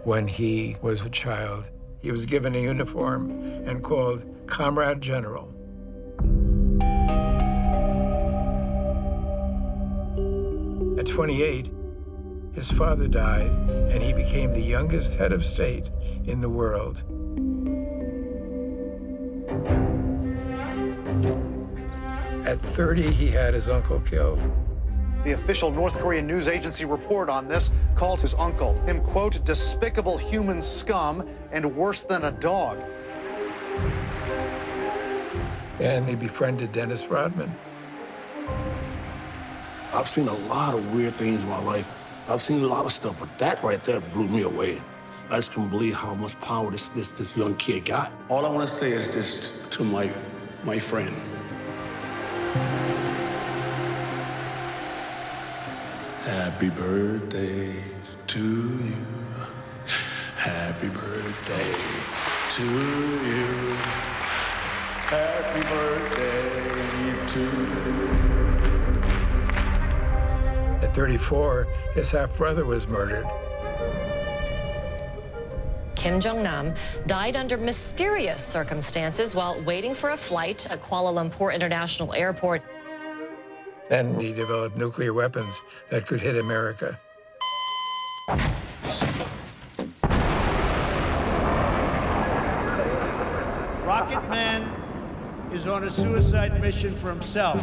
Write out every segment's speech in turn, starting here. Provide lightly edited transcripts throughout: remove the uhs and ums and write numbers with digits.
when he was a child. He was given a uniform and called Comrade General. At 28, his father died, and he became the youngest head of state in the world. At 30, he had his uncle killed. The official North Korean news agency report on this called his uncle him, quote, despicable human scum and worse than a dog. And he befriended Dennis Rodman. I've seen a lot of weird things in my life. I've seen a lot of stuff, but that right there blew me away. I just couldn't believe how much power this young kid got. All I want to say is this to my friend. Happy birthday to you. Happy birthday to you. Happy birthday to you. At 34, his half-brother was murdered. Kim Jong-nam died under mysterious circumstances while waiting for a flight at Kuala Lumpur International Airport. And he developed nuclear weapons that could hit America. Rocket Man is on a suicide mission for himself.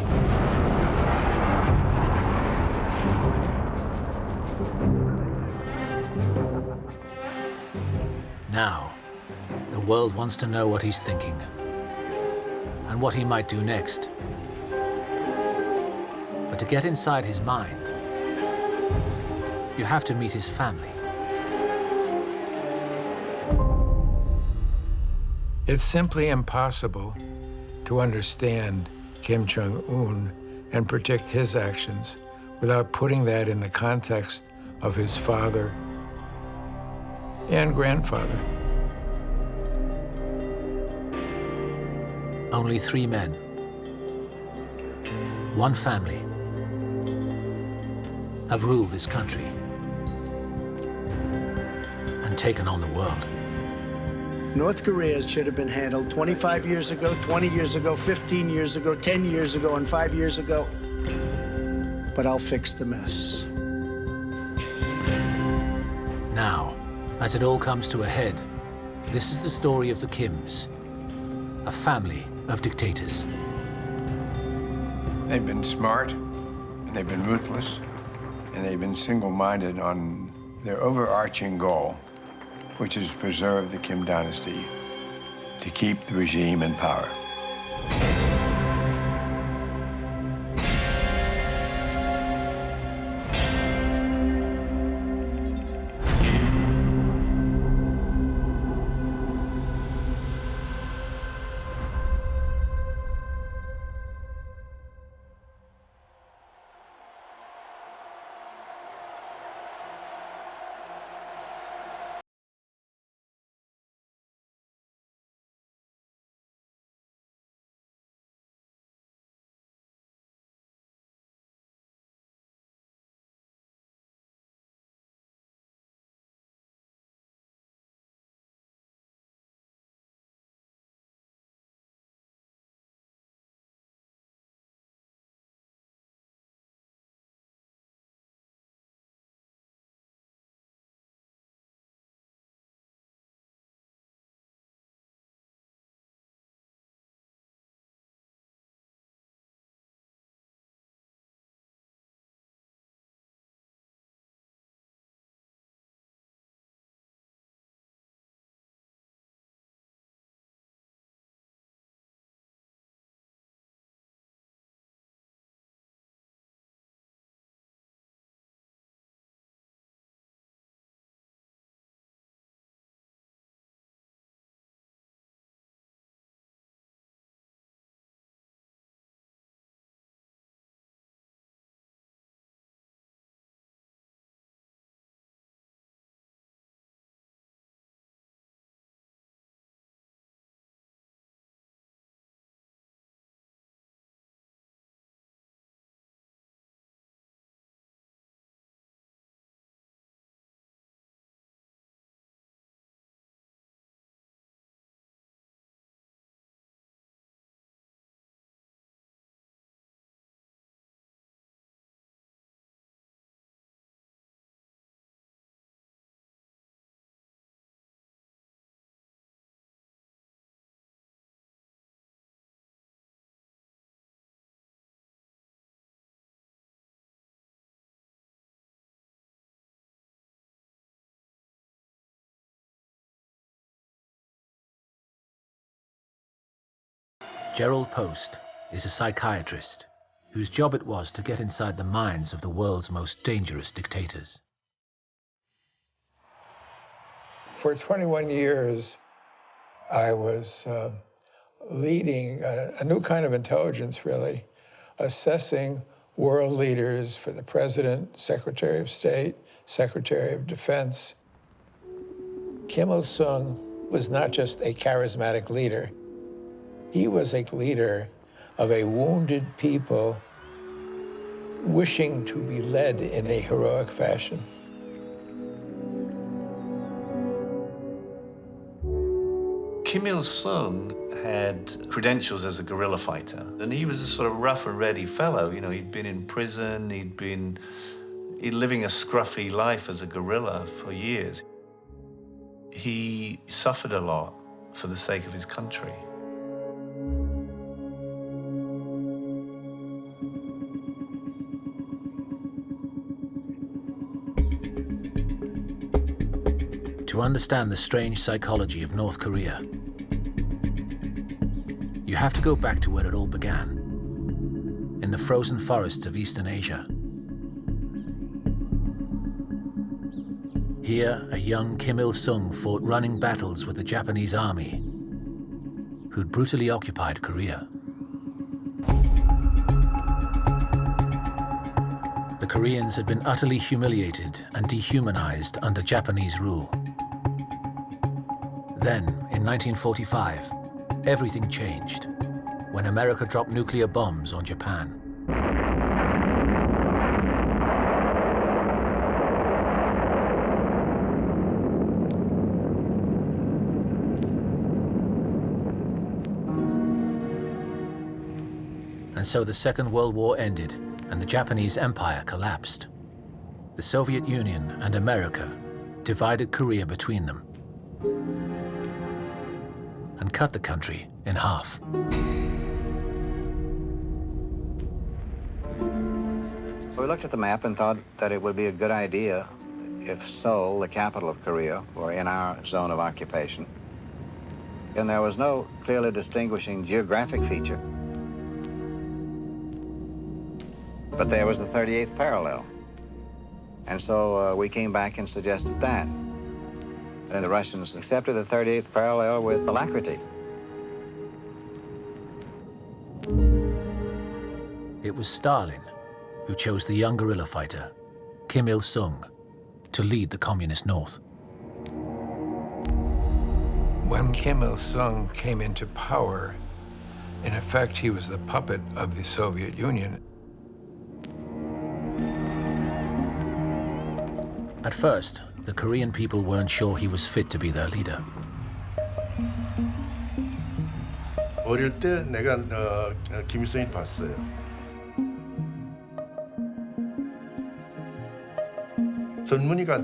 Now, the world wants to know what he's thinking and what he might do next. But to get inside his mind, you have to meet his family. It's simply impossible to understand Kim Jong-un and predict his actions without putting that in the context of his father and grandfather. Only 3 men, 1 family, have ruled this country and taken on the world. North Korea should have been handled 25 years ago, 20 years ago, 15 years ago, 10 years ago, and 5 years ago. But I'll fix the mess. Now, as it all comes to a head, this is the story of the Kims, a family of dictators. They've been smart, and they've been ruthless, and they've been single-minded on their overarching goal, which is to preserve the Kim dynasty, to keep the regime in power. Gerald Post is a psychiatrist whose job it was to get inside the minds of the world's most dangerous dictators. For 21 years, I was leading a new kind of intelligence, really, assessing world leaders for the president, secretary of state, secretary of defense. Kim Il-sung was not just a charismatic leader. He was a leader of a wounded people wishing to be led in a heroic fashion. Kim Il-sung had credentials as a guerrilla fighter, and he was a sort of rough and ready fellow. You know, he'd been in prison, he'd living a scruffy life as a guerrilla for years. He suffered a lot for the sake of his country. To understand the strange psychology of North Korea, you have to go back to where it all began, in the frozen forests of Eastern Asia. Here, a young Kim Il-sung fought running battles with the Japanese army, who'd brutally occupied Korea. The Koreans had been utterly humiliated and dehumanized under Japanese rule. Then, in 1945, everything changed when America dropped nuclear bombs on Japan. And so the Second World War ended and the Japanese Empire collapsed. The Soviet Union and America divided Korea between them and cut the country in half. We looked at the map and thought that it would be a good idea if Seoul, the capital of Korea, were in our zone of occupation. And there was no clearly distinguishing geographic feature. But there was the 38th parallel. And so we came back and suggested that. And the Russians accepted the 38th parallel with alacrity. It was Stalin who chose the young guerrilla fighter, Kim Il-sung, to lead the Communist North. When Kim Il-sung came into power, in effect, he was the puppet of the Soviet Union. At first, the Korean people weren't sure he was fit to be their leader. 어릴 때 내가 김일성이 봤어요. 전문의가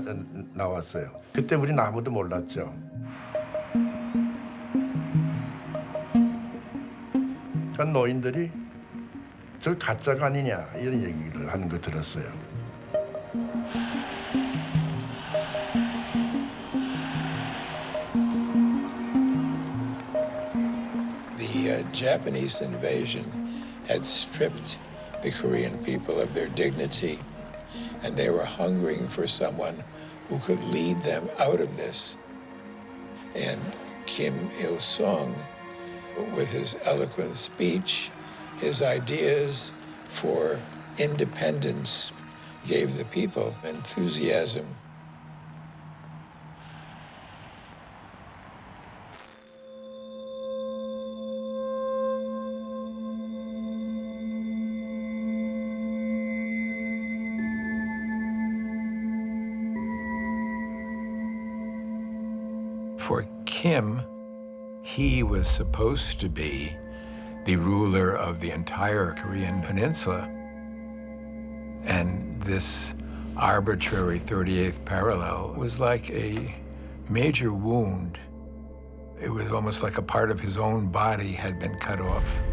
나왔어요. 그때 우리는 아무도 몰랐죠. 그러니까 노인들이 저 가짜가 아니냐 이런 얘기를 하는 거 들었어요. The Japanese invasion had stripped the Korean people of their dignity, and they were hungering for someone who could lead them out of this. And Kim Il-sung, with his eloquent speech, his ideas for independence, gave the people enthusiasm. For Kim, he was supposed to be the ruler of the entire Korean peninsula. And this arbitrary 38th parallel was like a major wound. It was almost like a part of his own body had been cut off.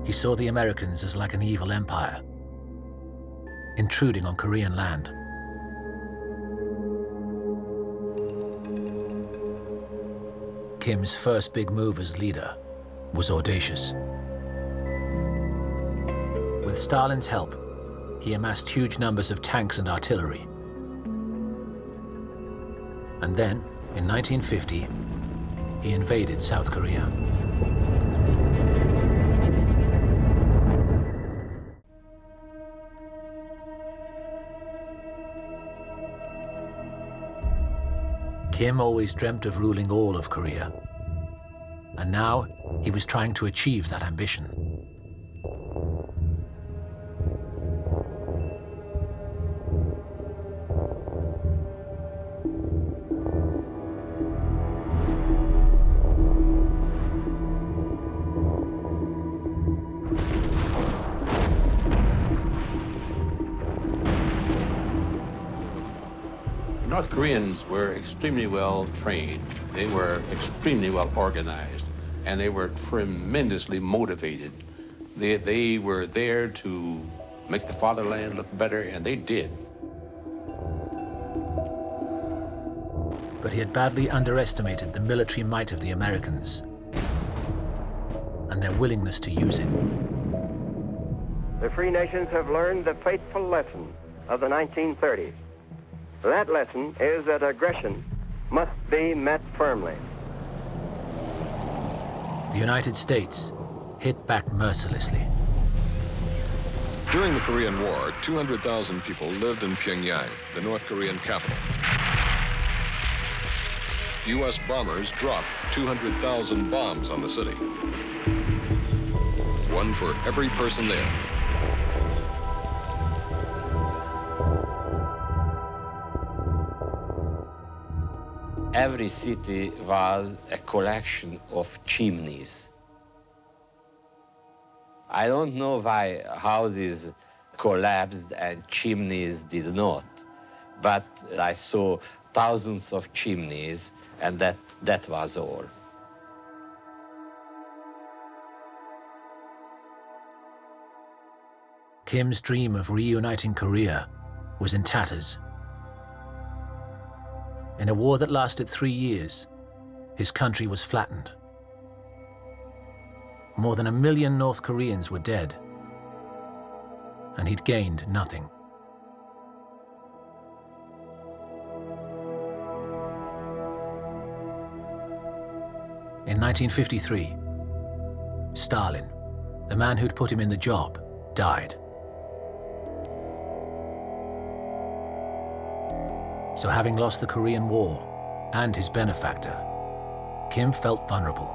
He saw the Americans as like an evil empire, intruding on Korean land. Kim's first big move as leader was audacious. With Stalin's help, he amassed huge numbers of tanks and artillery. And then, in 1950, he invaded South Korea. Kim always dreamt of ruling all of Korea, and now he was trying to achieve that ambition. North Koreans were extremely well trained, they were extremely well organized, and they were tremendously motivated. They were there to make the fatherland look better, and they did. But he had badly underestimated the military might of the Americans and their willingness to use it. The free nations have learned the fateful lesson of the 1930s. That lesson is that aggression must be met firmly. The United States hit back mercilessly. During the Korean War, 200,000 people lived in Pyongyang, the North Korean capital. U.S. bombers dropped 200,000 bombs on the city. One for every person there. Every city was a collection of chimneys. I don't know why houses collapsed and chimneys did not, but I saw thousands of chimneys, and that was all. Kim's dream of reuniting Korea was in tatters. In a war that lasted 3 years, his country was flattened. More than 1 million North Koreans were dead, and he'd gained nothing. In 1953, Stalin, the man who'd put him in the job, died. So having lost the Korean War and his benefactor, Kim felt vulnerable.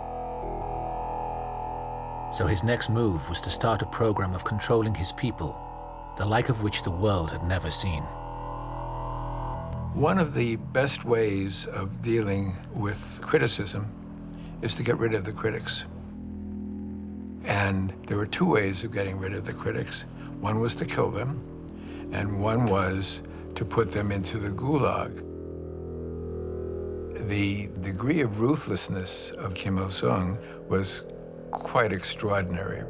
So his next move was to start a program of controlling his people, the like of which the world had never seen. One of the best ways of dealing with criticism is to get rid of the critics. And there were 2 ways of getting rid of the critics. One was to kill them, and one was to put them into the gulag. The degree of ruthlessness of Kim Il-sung was quite extraordinary.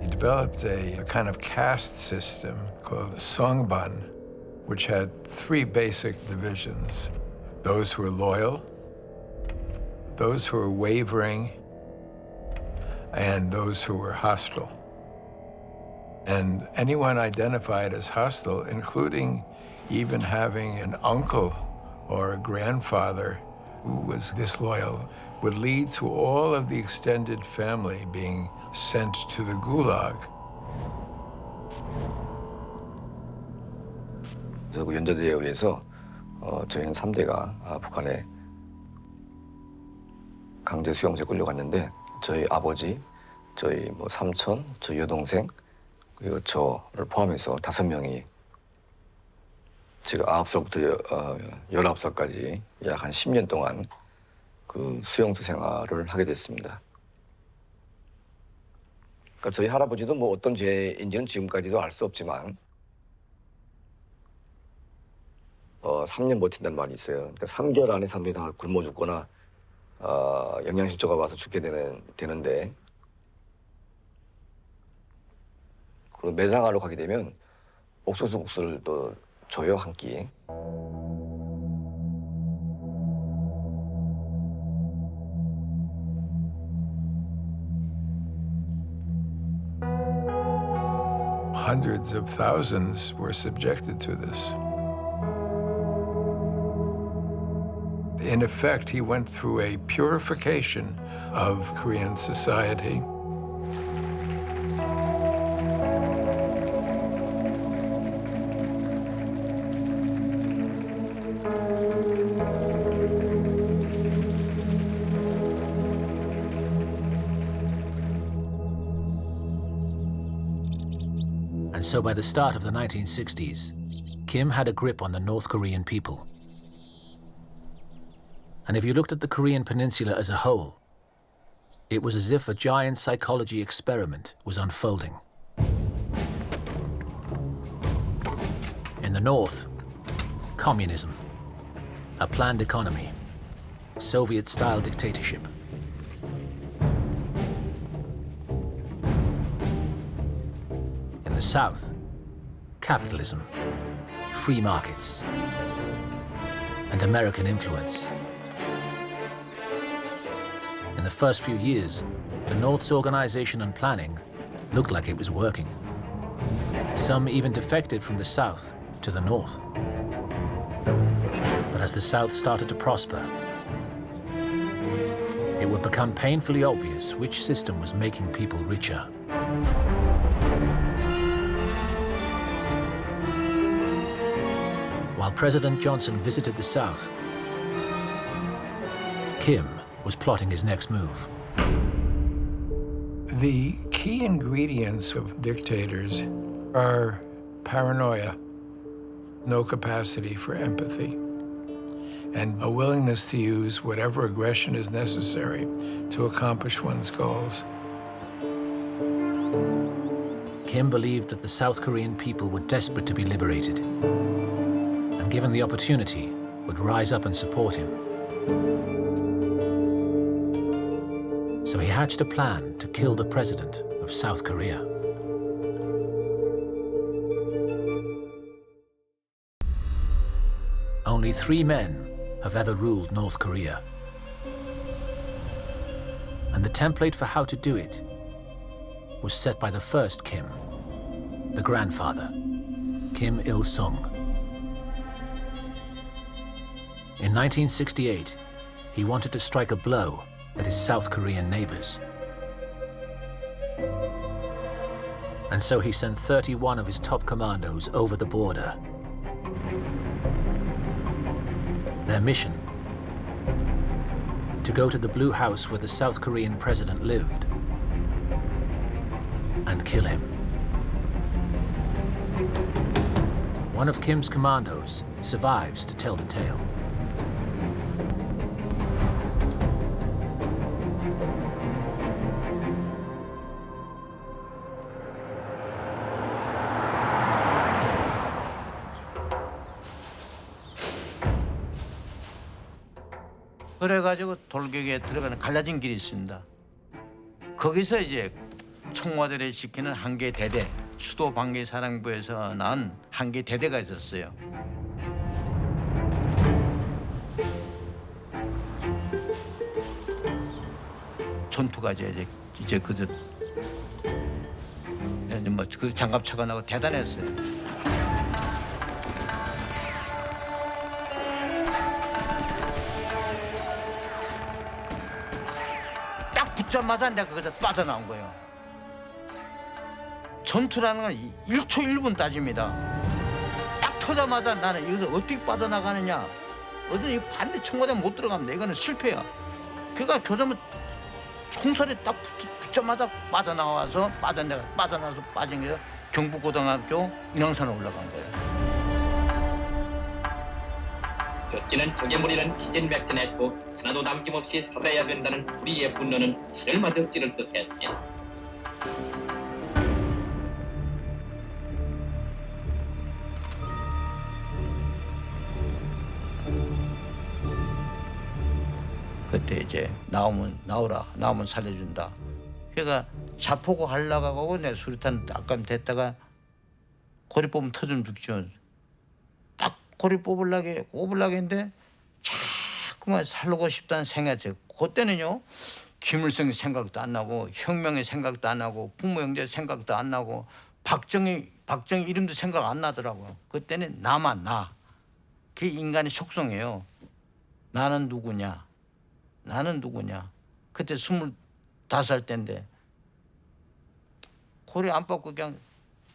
He developed a kind of caste system called Songban, which had 3 basic divisions: those who were loyal, those who were wavering, and those who were hostile. And anyone identified as hostile, including even having an uncle or a grandfather who was disloyal, would lead to all of the extended family being sent to the gulag. 그래서 그 연좌제에 의해서 저희는 3대가 북한에 강제 수용소에 끌려갔는데 저희 아버지, 저희 삼촌, 저희 여동생, 그리고 저를 포함해서 5명이 제가 9살부터 19살까지 약 한 10년 동안 그 수용소 생활을 하게 됐습니다. 그러니까 저희 할아버지도 어떤 죄인지는 지금까지도 알 수 없지만 3년 버틴다는 말이 있어요. 그러니까 3개월 안에 사람들이 다 굶어 죽거나 영양실조가 와서 죽게 되는데 그리고 매장하러 가게 되면 옥수수 국수를 또 줘요, 한 끼. hundreds of thousands were subjected to this. In effect, he went through a purification of Korean society. And so by the start of the 1960s, Kim had a grip on the North Korean people. And if you looked at the Korean peninsula as a whole, it was as if a giant psychology experiment was unfolding. In the north, communism, a planned economy, Soviet-style dictatorship. In the south, capitalism, free markets, and American influence. In the first few years, the North's organization and planning looked like it was working. Some even defected from the South to the North. But as the South started to prosper, it would become painfully obvious which system was making people richer. While President Johnson visited the South, Kim was plotting his next move. The key ingredients of dictators are paranoia, no capacity for empathy, and a willingness to use whatever aggression is necessary to accomplish one's goals. Kim believed that the South Korean people were desperate to be liberated, and given the opportunity, would rise up and support him. So he hatched a plan to kill the president of South Korea. Only 3 men have ever ruled North Korea. And the template for how to do it was set by the first Kim, the grandfather, Kim Il-sung. In 1968, he wanted to strike a blow at his South Korean neighbors. And so he sent 31 of his top commandos over the border. Their mission: to go to the Blue House where the South Korean president lived and kill him. One of Kim's commandos survives to tell the tale. 그래가지고 돌격에 들어가는 갈라진 길이 있습니다. 거기서 이제 청와대를 지키는 한 개의 대대, 수도 방위사령부에서 난 한 개의 대대가 있었어요. 전투가 이제 그 장갑차가 나고 대단했어요. 붙자마자 내가 거기서 빠져나온 거예요. 전투라는 건 1초 1분 따집니다. 딱 터자마자 나는 여기서 어떻게 빠져나가느냐. 어디는 반대 청와대 못 들어갑니다. 이거는 실패야. 그러니까 교도면 총살이 딱 붙자마자 빠져나와서 빠져나와서 빠진 게 경북고등학교 인왕산에 올라간 거예요. 쫓기는 적의 무리는 기진맥진했고 하나도 남김없이 사살해야 된다는 우리의 분노는 하늘 마득지를 듯했습니다. 그때 이제 나오면 살려준다. 그러니까 자포고 하려고 내 수류탄 아까 됐다가 고리 뽑으면 터지면 죽죠. 딱 고리 뽑으려고 했는데 자꾸만 살고 싶다는 생각이 그때는요 김일성 생각도 안 나고 혁명의 생각도 안 나고 부모 형제 생각도 안 나고 박정희 이름도 생각 안 나더라고요. 그때는 나만 나. 그게 인간의 속성이에요. 나는 누구냐? 나는 누구냐? 그때 25살 때인데 고려 안 받고 그냥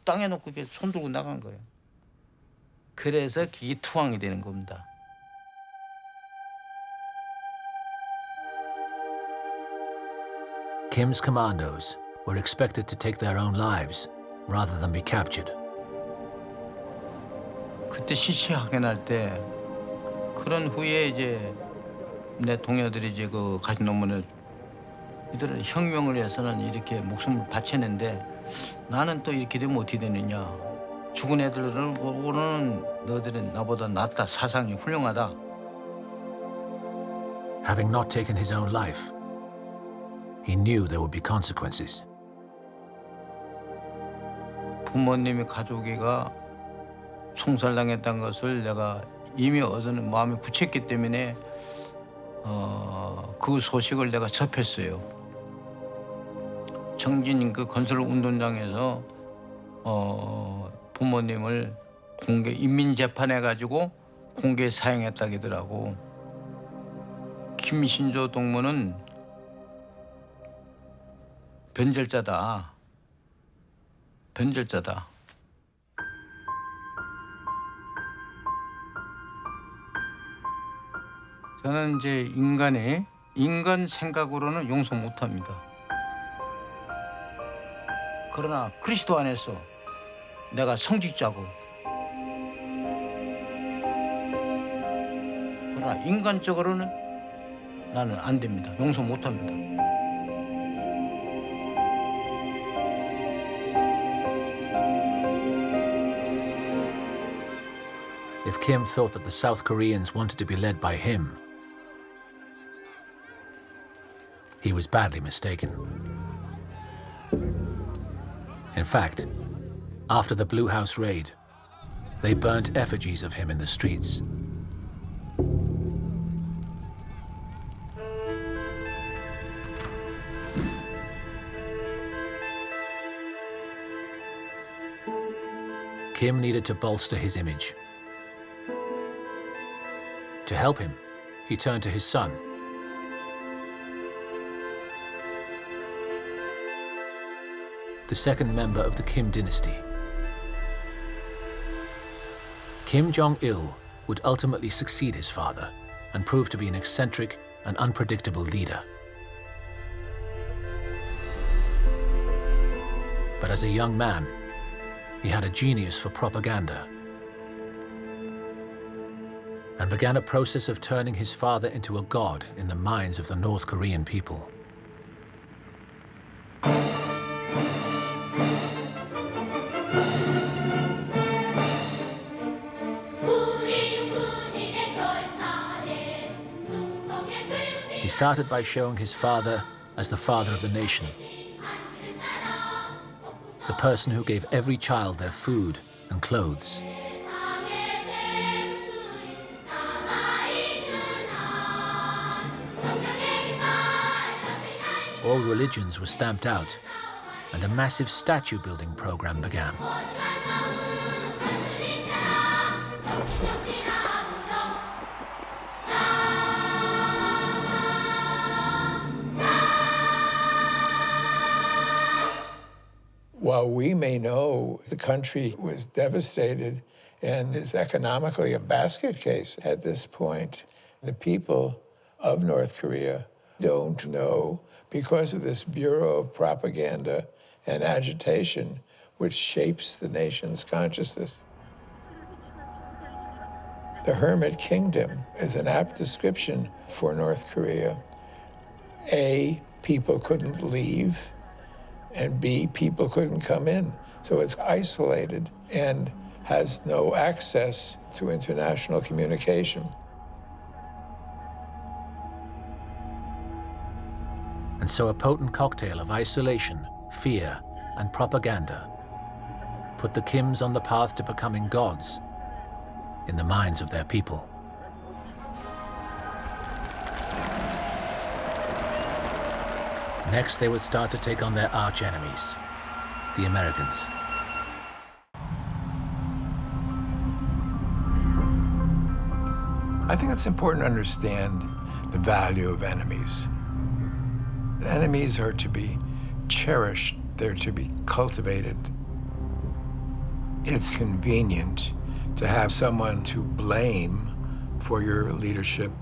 땅에 놓고 이렇게 손 들고 나간 거예요. 그래서 그게 투항이 되는 겁니다. Kim's commandos were expected to take their own lives rather than be captured. 그때 시체 확인할 때 그런 후에 이제 내 동료들이 이제 그 가진 논문에 이들은 혁명을 위해서는 이렇게 목숨을 바쳤는데 나는 또 이렇게 되면 어떻게 되느냐. 죽은 애들은 보고는 너희들은 나보다 낫다. 사상이 훌륭하다. Having not taken his own life, he knew there would be consequences. 부모님이 가족이가 총살당했다는 것을 내가 이미 어제는 마음에 굳혔기 때문에 그 소식을 내가 접했어요. 청진 그 건설 운동장에서 부모님을 공개 인민 재판해 가지고 공개 사형했다기더라고. 김신조 동무는 변절자다. 변절자다. 저는 이제 인간 생각으로는 용서 못합니다. 그러나 그리스도 안에서 내가 성직자고 그러나 인간적으로는 나는 안 됩니다. 용서 못합니다. If Kim thought that the South Koreans wanted to be led by him, he was badly mistaken. In fact, after the Blue House raid, they burnt effigies of him in the streets. Kim needed to bolster his image. To help him, he turned to his son. The second member of the Kim dynasty. Kim Jong-il would ultimately succeed his father and prove to be an eccentric and unpredictable leader. But as a young man, he had a genius for propaganda and began a process of turning his father into a god in the minds of the North Korean people. He started by showing his father as the father of the nation, the person who gave every child their food and clothes. All religions were stamped out, and a massive statue building program began. While we may know the country was devastated and is economically a basket case at this point, the people of North Korea don't know because of this Bureau of Propaganda and Agitation, which shapes the nation's consciousness. The Hermit Kingdom is an apt description for North Korea. A, people couldn't leave, and B, people couldn't come in. So it's isolated and has no access to international communication. And so a potent cocktail of isolation, fear, and propaganda put the Kims on the path to becoming gods in the minds of their people. Next, they would start to take on their arch-enemies, the Americans. I think it's important to understand the value of enemies. Enemies are to be cherished, they're to be cultivated. It's convenient to have someone to blame for your leadership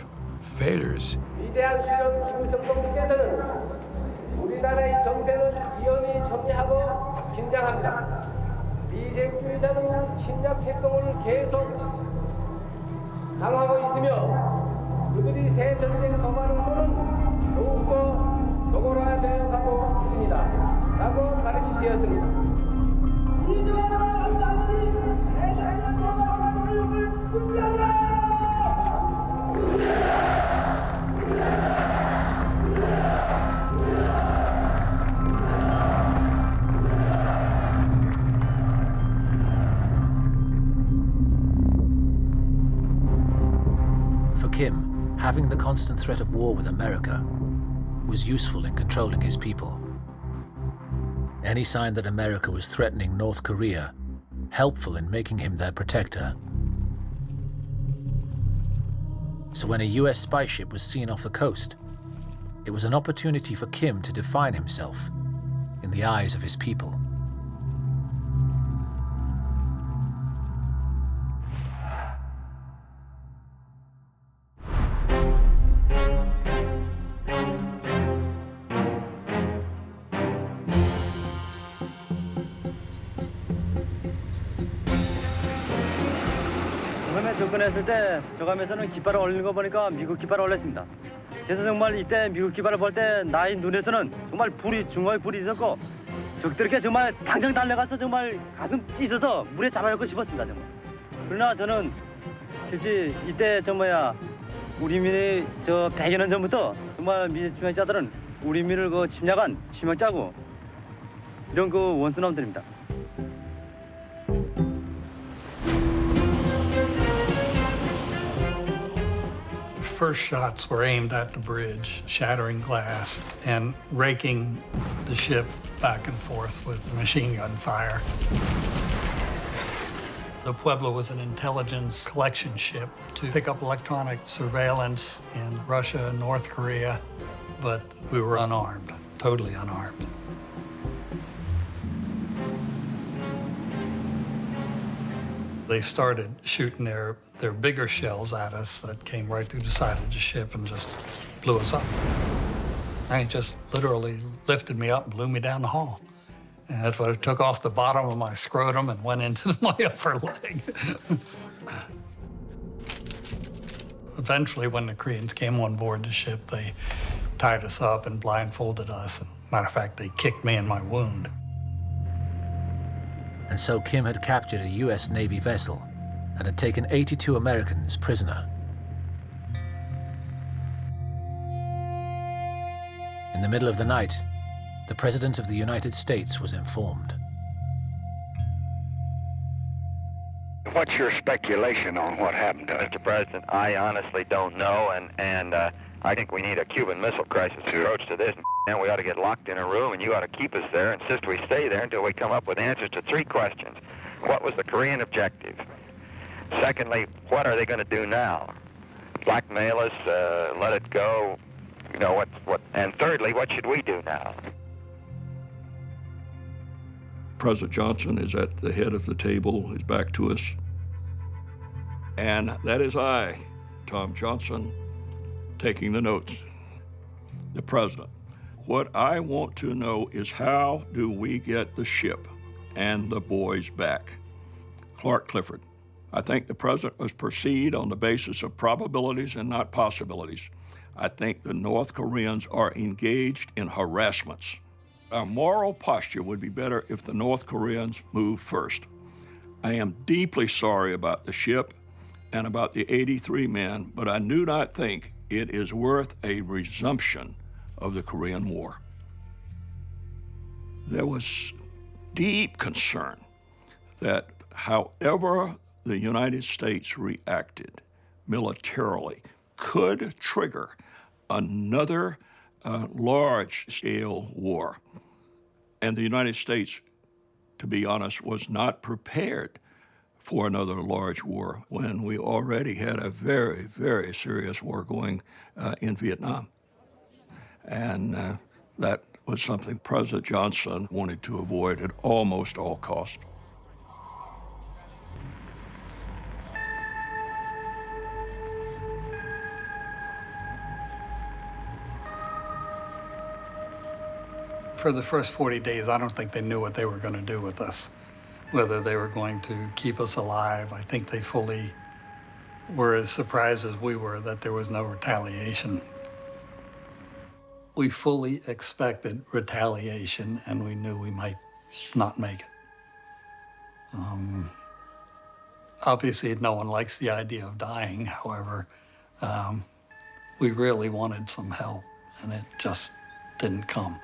failures. 위대한 수령 김일성님께서는 우리나라의 정세는 위험이 첨예하고 긴장합니다. 미생주의자는 침략 행동을 계속 강화하고 있으며 그들이 새 전쟁 도발로는 더욱더 도골화되어 가고 있습니다. 라고 가르치셨습니다. For Kim, having the constant threat of war with America was useful in controlling his people. Any sign that America was threatening North Korea, helpful in making him their protector. So when a US spy ship was seen off the coast, it was an opportunity for Kim to define himself in the eyes of his people. 처음에 접근했을 때 저감에서는 깃발을 올리는 거 보니까 미국 깃발을 올렸습니다. 그래서 정말 이때 미국 깃발을 볼 때 나의 눈에서는 정말 중앙에 불이 있었고 적들에게 정말 당장 달려가서 정말 가슴 찢어서 물에 잡아놓고 싶었습니다. 정말. 그러나 저는 실제 이때 우리 민의 100여 년 전부터 정말 미침략자들은 우리 민을 침략한 침략자고 이런 원수놈들입니다. First shots were aimed at the bridge, shattering glass and raking the ship back and forth with machine gun fire. The Puebla was an intelligence collection ship to pick up electronic surveillance in Russia and North Korea, but we were unarmed, totally unarmed. They started shooting their bigger shells at us that came right through the side of the ship and just blew us up. They just literally lifted me up and blew me down the hall. And that's what it took off the bottom of my scrotum and went into my upper leg. Eventually, when the Koreans came on board the ship, they tied us up and blindfolded us. Matter of fact, they kicked me in my wound. And so Kim had captured a US Navy vessel and had taken 82 Americans prisoner. In the middle of the night, the President of the United States was informed. What's your speculation on what happened to us? Mr. President, I honestly don't know, and I think we need a Cuban Missile Crisis approach to this. And we ought to get locked in a room, and you ought to keep us there, insist we stay there until we come up with answers to 3 questions. What was the Korean objective? Secondly, what are they going to do now? Blackmail us, let it go, what? And thirdly, what should we do now? President Johnson is at the head of the table, his back to us. And that is I, Tom Johnson, taking the notes. The President. What I want to know is how do we get the ship and the boys back? Clark Clifford. I think the President must proceed on the basis of probabilities and not possibilities. I think the North Koreans are engaged in harassments. Our moral posture would be better if the North Koreans moved first. I am deeply sorry about the ship and about the 83 men, but I do not think it is worth a resumption of the Korean War. There was deep concern that however the United States reacted militarily could trigger another large-scale war. And the United States, to be honest, was not prepared for another large war when we already had a very, very serious war going in Vietnam. And that was something President Johnson wanted to avoid at almost all costs. For the first 40 days, I don't think they knew what they were going to do with us, whether they were going to keep us alive. I think they fully were as surprised as we were that there was no retaliation. We fully expected retaliation, and we knew we might not make it. Obviously, no one likes the idea of dying. However, we really wanted some help, and it just didn't come.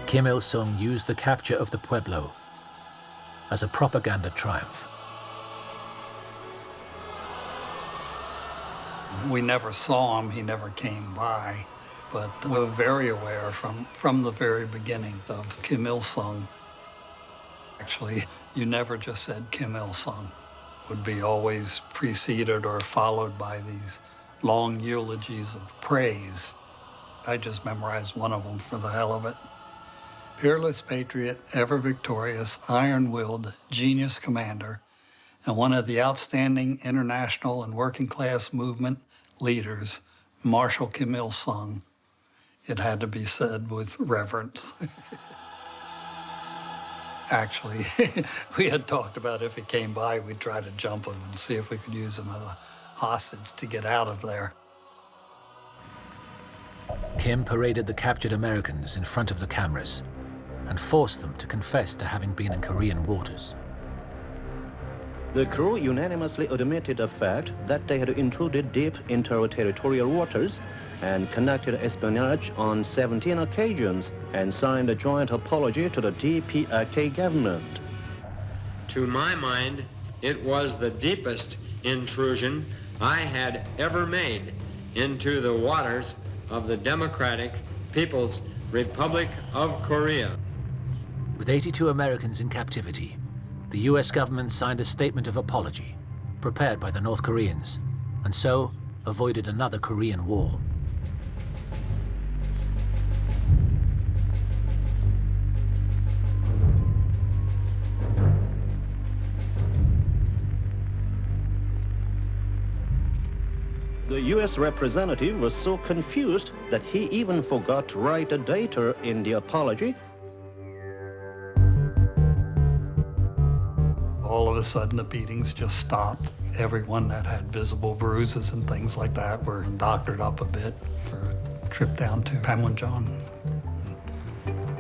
Kim Il-sung used the capture of the Pueblo as a propaganda triumph. We never saw him, he never came by, but we're very aware from the very beginning of Kim Il-sung. Actually, you never just said Kim Il-sung. It would be always preceded or followed by these long eulogies of praise. I just memorized one of them for the hell of it. Peerless patriot, ever victorious, iron-willed, genius commander, and one of the outstanding international and working-class movement leaders, Marshal Kim Il-sung. It had to be said with reverence. Actually, we had talked about if he came by, we'd try to jump him and see if we could use him as a hostage to get out of there. Kim paraded the captured Americans in front of the cameras and forced them to confess to having been in Korean waters. The crew unanimously admitted the fact that they had intruded deep into our territorial waters and conducted espionage on 17 occasions and signed a joint apology to the DPRK government. To my mind, it was the deepest intrusion I had ever made into the waters of the Democratic People's Republic of Korea. With 82 Americans in captivity, the US government signed a statement of apology, prepared by the North Koreans, and so avoided another Korean war. The U.S. representative was so confused that he even forgot to write a data in the apology. All of a sudden, the beatings just stopped. Everyone that had visible bruises and things like that were doctored up a bit for a trip down to Panmunjom.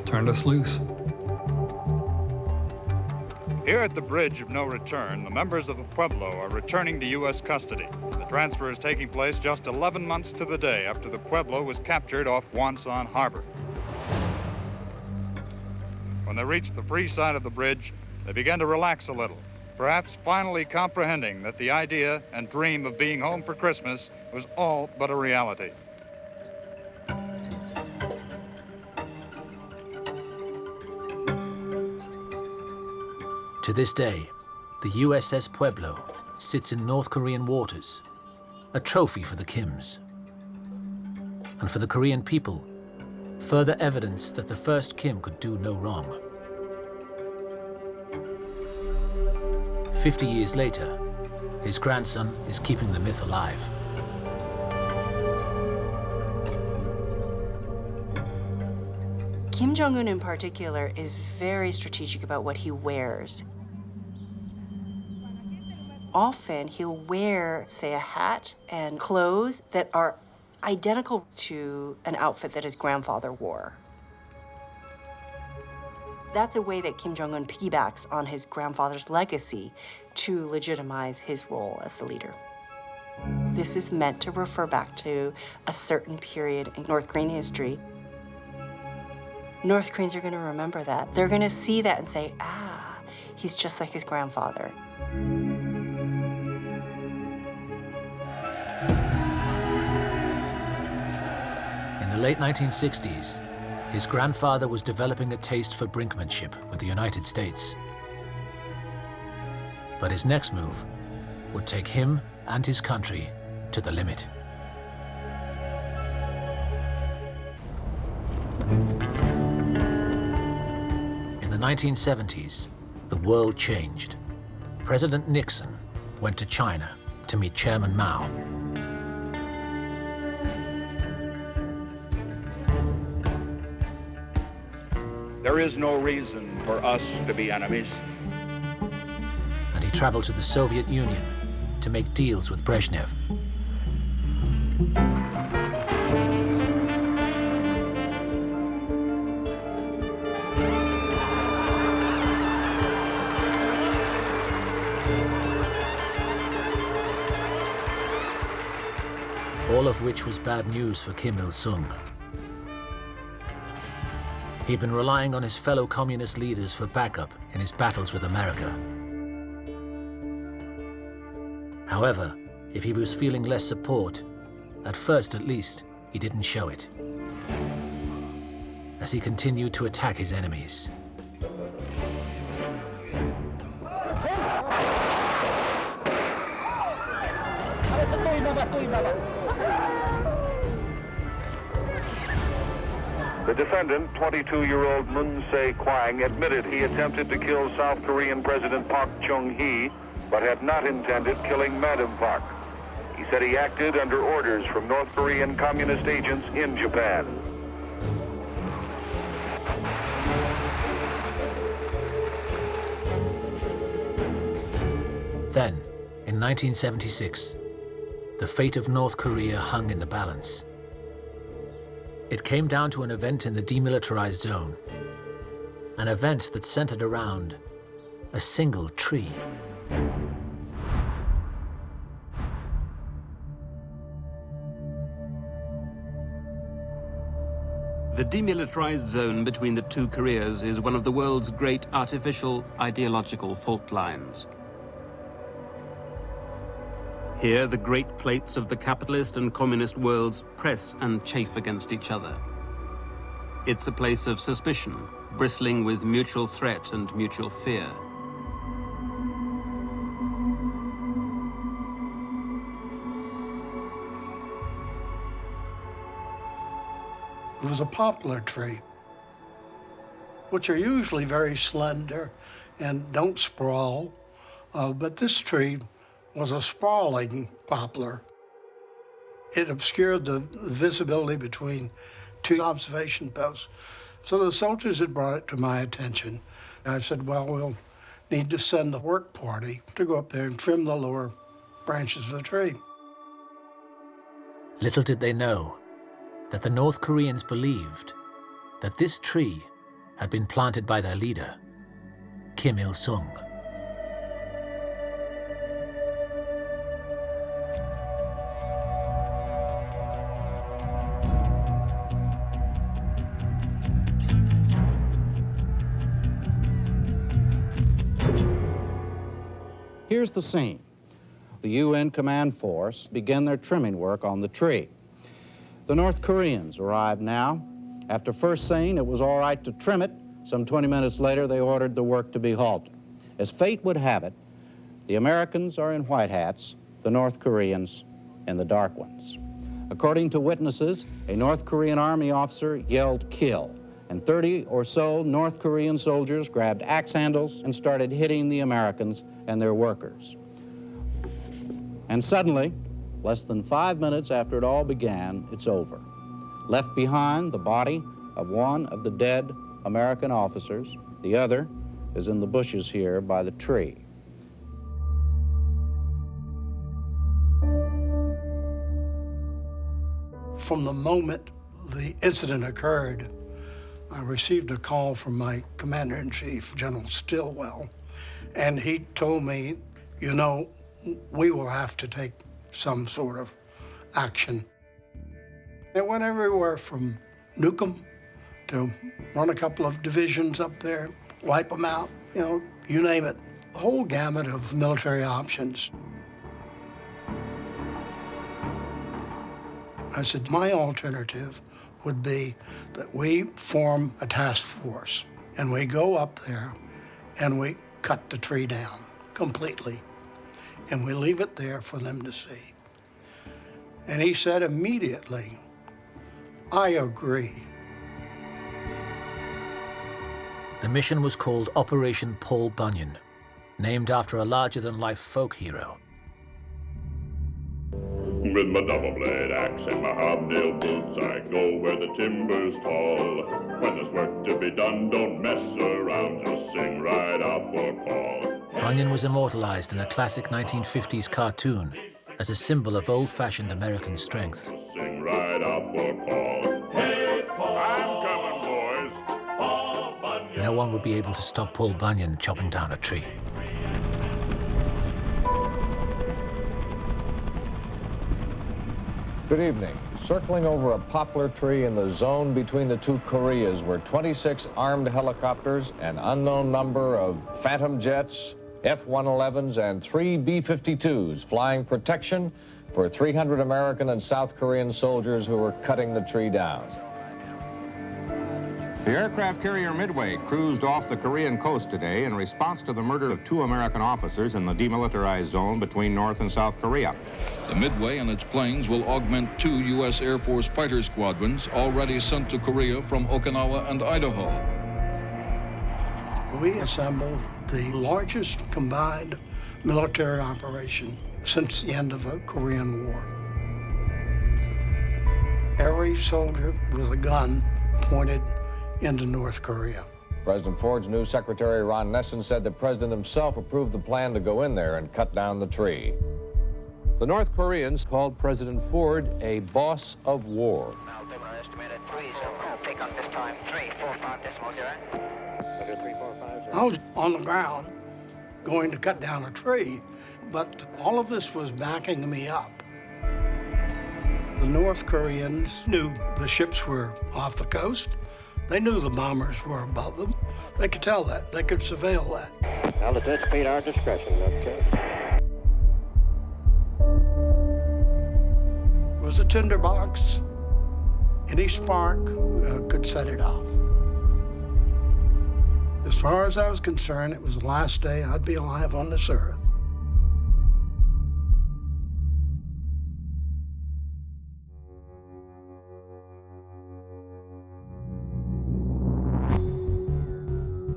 Turned us loose. Here at the Bridge of No Return, the members of the Pueblo are returning to U.S. custody. The transfer is taking place just 11 months to the day after the Pueblo was captured off Wonsan Harbor. When they reached the free side of the bridge, they began to relax a little, perhaps finally comprehending that the idea and dream of being home for Christmas was all but a reality. To this day, the USS Pueblo sits in North Korean waters, a trophy for the Kims. And for the Korean people, further evidence that the first Kim could do no wrong. 50 years later, his grandson is keeping the myth alive. Kim Jong-un in particular is very strategic about what he wears. Often he'll wear, say, a hat and clothes that are identical to an outfit that his grandfather wore. That's a way that Kim Jong-un piggybacks on his grandfather's legacy to legitimize his role as the leader. This is meant to refer back to a certain period in North Korean history. North Koreans are going to remember that. They're going to see that and say, ah, he's just like his grandfather. the late 1960s, his grandfather was developing a taste for brinkmanship with the United States. But his next move would take him and his country to the limit. In the 1970s, the world changed. President Nixon went to China to meet Chairman Mao. There is no reason for us to be enemies. And he traveled to the Soviet Union to make deals with Brezhnev. All of which was bad news for Kim Il-sung. He'd been relying on his fellow communist leaders for backup in his battles with America. However, if he was feeling less support, at first at least, he didn't show it, as he continued to attack his enemies. The defendant, 22-year-old Moon Se-kwang, admitted he attempted to kill South Korean President Park Chung-hee, but had not intended killing Madam Park. He said he acted under orders from North Korean communist agents in Japan. Then, in 1976, the fate of North Korea hung in the balance. It came down to an event in the demilitarized zone, an event that centered around a single tree. The demilitarized zone between the two Koreas is one of the world's great artificial ideological fault lines. Here, the great plates of the capitalist and communist worlds press and chafe against each other. It's a place of suspicion, bristling with mutual threat and mutual fear. It was a poplar tree, which are usually very slender and don't sprawl, but this tree was a sprawling poplar. It obscured the visibility between two observation posts. So the soldiers had brought it to my attention. I said, well, we'll need to send a work party to go up there and trim the lower branches of the tree. Little did they know that the North Koreans believed that this tree had been planted by their leader, Kim Il-sung. Here's the scene. The UN command force began their trimming work on the tree. The North Koreans arrived now. After first saying it was all right to trim it, some 20 minutes later they ordered the work to be halted. As fate would have it, the Americans are in white hats, the North Koreans in the dark ones. According to witnesses, a North Korean army officer yelled "kill," and 30 or so North Korean soldiers grabbed axe handles and started hitting the Americans and their workers. And suddenly, less than 5 minutes after it all began, it's over. Left behind the body of one of the dead American officers. The other is in the bushes here by the tree. From the moment the incident occurred, I received a call from my commander-in-chief, General Stilwell, and he told me, you know, we will have to take some sort of action. It went everywhere from nuke them to run a couple of divisions up there, wipe them out, you know, you name it. The whole gamut of military options. I said, my alternative would be that we form a task force and we go up there and we cut the tree down completely and we leave it there for them to see. And he said immediately, I agree. The mission was called Operation Paul Bunyan, named after a larger-than-life folk hero. With my double-blade axe and my hobnail boots, I go where the timber's tall. When there's work to be done, don't mess around, just sing right out for Paul. Bunyan was immortalized in a classic 1950s cartoon as a symbol of old-fashioned American strength. Sing right out for Paul. Hey, Paul, I'm coming, boys. Paul Bunyan. No one would be able to stop Paul Bunyan chopping down a tree. Good evening. Circling over a poplar tree in the zone between the two Koreas were 26 armed helicopters, an unknown number of Phantom jets, F-111s, and 3 B-52s flying protection for 300 American and South Korean soldiers who were cutting the tree down. The aircraft carrier Midway cruised off the Korean coast today in response to the murder of 2 American officers in the demilitarized zone between North and South Korea. The Midway and its planes will augment 2 U.S. Air Force fighter squadrons already sent to Korea from Okinawa and Idaho. We assembled the largest combined military operation since the end of the Korean War. Every soldier with a gun pointed into North Korea. President Ford's new secretary, Ron Nessen, said the president himself approved the plan to go in there and cut down the tree. The North Koreans called President Ford a boss of war. I was on the ground going to cut down a tree, but all of this was backing me up. The North Koreans knew the ships were off the coast. They knew the bombers were above them. They could tell that. They could surveil that. I'll anticipate our discretion, okay? It was a tinderbox. Any spark could set it off. As far as I was concerned, it was the last day I'd be alive on this earth.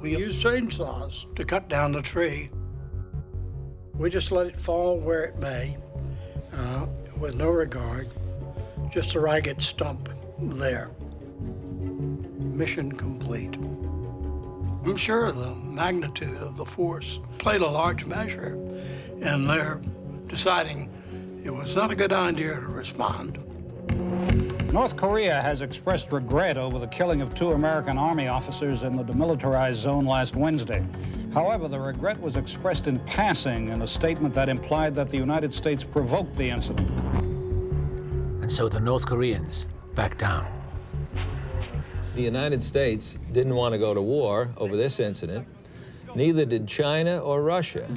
We used chainsaws to cut down the tree. We just let it fall where it may, with no regard, just a ragged stump there. Mission complete. I'm sure the magnitude of the force played a large measure in their deciding it was not a good idea to respond. North Korea has expressed regret over the killing of 2 American Army officers in the demilitarized zone last Wednesday. However, the regret was expressed in passing in a statement that implied that the United States provoked the incident. And so the North Koreans backed down. The United States didn't want to go to war over this incident. Neither did China or Russia.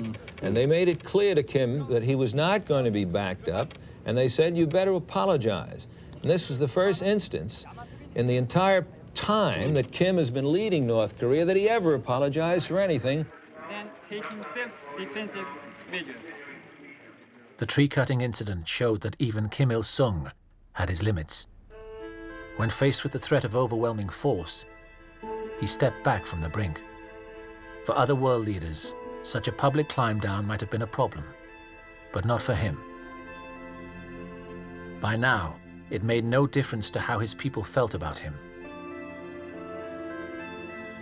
And they made it clear to Kim that he was not going to be backed up, and they said, you better apologize. And this was the first instance in the entire time that Kim has been leading North Korea that he ever apologized for anything. Then taking self-defensive measures. The tree-cutting incident showed that even Kim Il-sung had his limits. When faced with the threat of overwhelming force, he stepped back from the brink. For other world leaders, such a public climb down might have been a problem, but not for him. By now, it made no difference to how his people felt about him.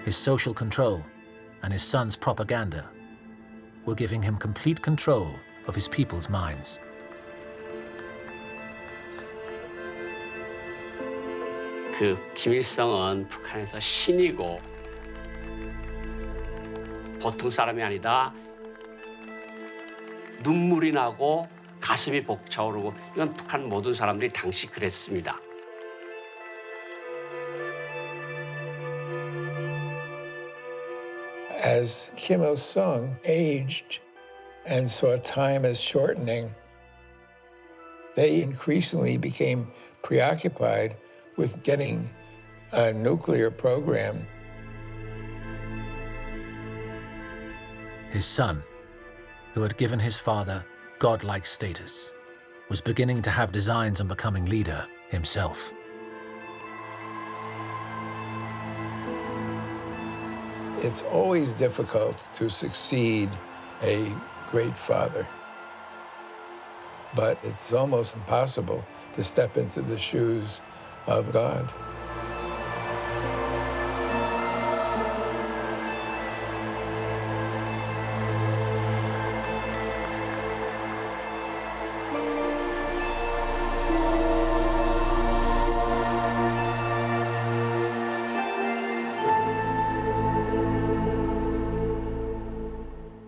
His social control and his son's propaganda were giving him complete control of his people's minds. 김일성은 북한에서 신이고 보통 사람이 아니다. 눈물이 나고 가슴이 벅차오르고 이건 북한 모든 사람들이 당시 그랬습니다. As Kim Il-sung aged and saw time as shortening, they increasingly became preoccupied with getting a nuclear program. His son, who had given his father godlike status, was beginning to have designs on becoming leader himself. It's always difficult to succeed a great father, but it's almost impossible to step into the shoes of God.